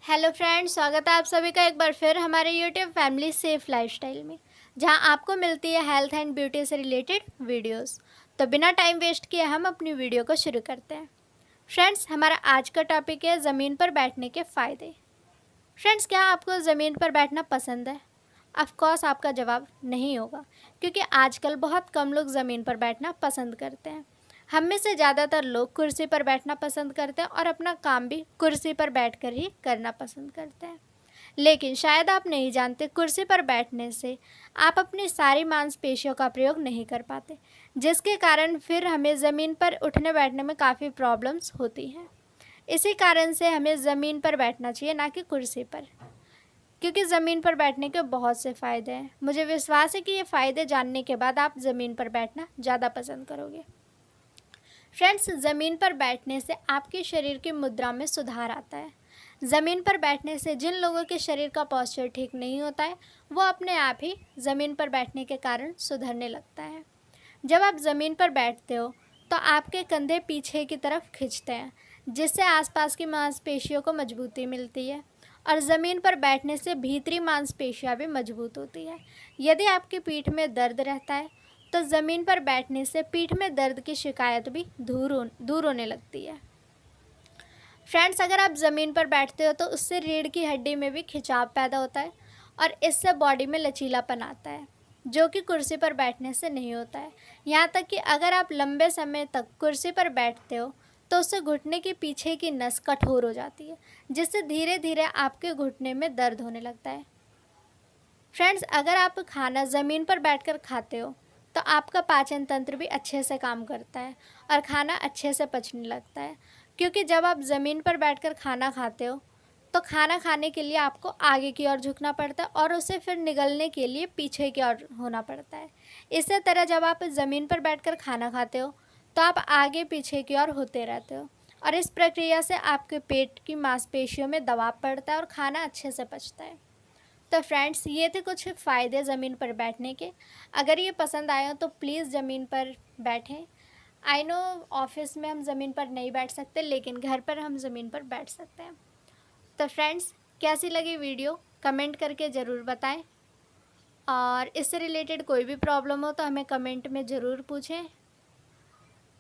Hello friends, स्वागत है आप सभी का एक बार फिर हमारे यूट्यूब फैमिली सेफ लाइफस्टाइल में, जहां आपको मिलती है हेल्थ एंड ब्यूटी से रिलेटेड वीडियोस। तो बिना टाइम वेस्ट किए हम अपनी वीडियो को शुरू करते हैं। फ्रेंड्स, हमारा आज का टॉपिक है ज़मीन पर बैठने के फ़ायदे। फ्रेंड्स, क्या आपको ज़मीन पर बैठना पसंद है? ऑफ कोर्स आपका जवाब नहीं होगा, क्योंकि आजकल बहुत कम लोग ज़मीन पर बैठना पसंद करते हैं। हम में से ज़्यादातर लोग कुर्सी पर बैठना पसंद करते हैं और अपना काम भी कुर्सी पर बैठकर ही करना पसंद करते हैं। लेकिन शायद आप नहीं जानते, कुर्सी पर बैठने से आप अपनी सारी मांसपेशियों का प्रयोग नहीं कर पाते, जिसके कारण फिर हमें ज़मीन पर उठने बैठने में काफ़ी प्रॉब्लम्स होती हैं। इसी कारण से हमें ज़मीन पर बैठना चाहिए, ना कि कुर्सी पर, क्योंकि ज़मीन पर बैठने के बहुत से फ़ायदे हैं। मुझे विश्वास है कि ये फ़ायदे जानने के बाद आप ज़मीन पर बैठना ज़्यादा पसंद करोगे। फ्रेंड्स, ज़मीन पर बैठने से आपके शरीर की मुद्रा में सुधार आता है। ज़मीन पर बैठने से जिन लोगों के शरीर का पोस्चर ठीक नहीं होता है, वो अपने आप ही ज़मीन पर बैठने के कारण सुधरने लगता है। जब आप ज़मीन पर बैठते हो तो आपके कंधे पीछे की तरफ खिंचते हैं, जिससे आसपास की मांसपेशियों को मजबूती मिलती है, और ज़मीन पर बैठने से भीतरी मांसपेशियां भी मजबूत होती है। यदि आपकी पीठ में दर्द रहता है तो ज़मीन पर बैठने से पीठ में दर्द की शिकायत भी दूर होने लगती है। फ्रेंड्स, अगर आप ज़मीन पर बैठते हो तो उससे रीढ़ की हड्डी में भी खिंचाव पैदा होता है और इससे बॉडी में लचीलापन आता है, जो कि कुर्सी पर बैठने से नहीं होता है। यहाँ तक कि अगर आप लंबे समय तक कुर्सी पर बैठते हो तो उससे घुटने के पीछे की नस कठोर हो जाती है, जिससे धीरे धीरे आपके घुटने में दर्द होने लगता है। फ्रेंड्स, अगर आप खाना ज़मीन पर बैठकर खाते हो तो आपका पाचन तंत्र भी अच्छे से काम करता है और खाना अच्छे से पचने लगता है, क्योंकि जब आप ज़मीन पर बैठकर खाना खाते हो तो खाना खाने के लिए आपको आगे की ओर झुकना पड़ता है और उसे फिर निगलने के लिए पीछे की ओर होना पड़ता है। इसी तरह जब आप ज़मीन पर बैठकर खाना खाते हो तो आप आगे पीछे की ओर होते रहते हो, और इस प्रक्रिया से आपके पेट की मांसपेशियों में दबाव पड़ता है और खाना अच्छे से पचता है। तो फ्रेंड्स, ये थे कुछ फ़ायदे ज़मीन पर बैठने के। अगर ये पसंद आए हो तो प्लीज़ ज़मीन पर बैठें। आई नो ऑफिस में हम ज़मीन पर नहीं बैठ सकते, लेकिन घर पर हम ज़मीन पर बैठ सकते हैं। तो फ्रेंड्स, कैसी लगी वीडियो कमेंट करके ज़रूर बताएं, और इससे रिलेटेड कोई भी प्रॉब्लम हो तो हमें कमेंट में ज़रूर पूछें।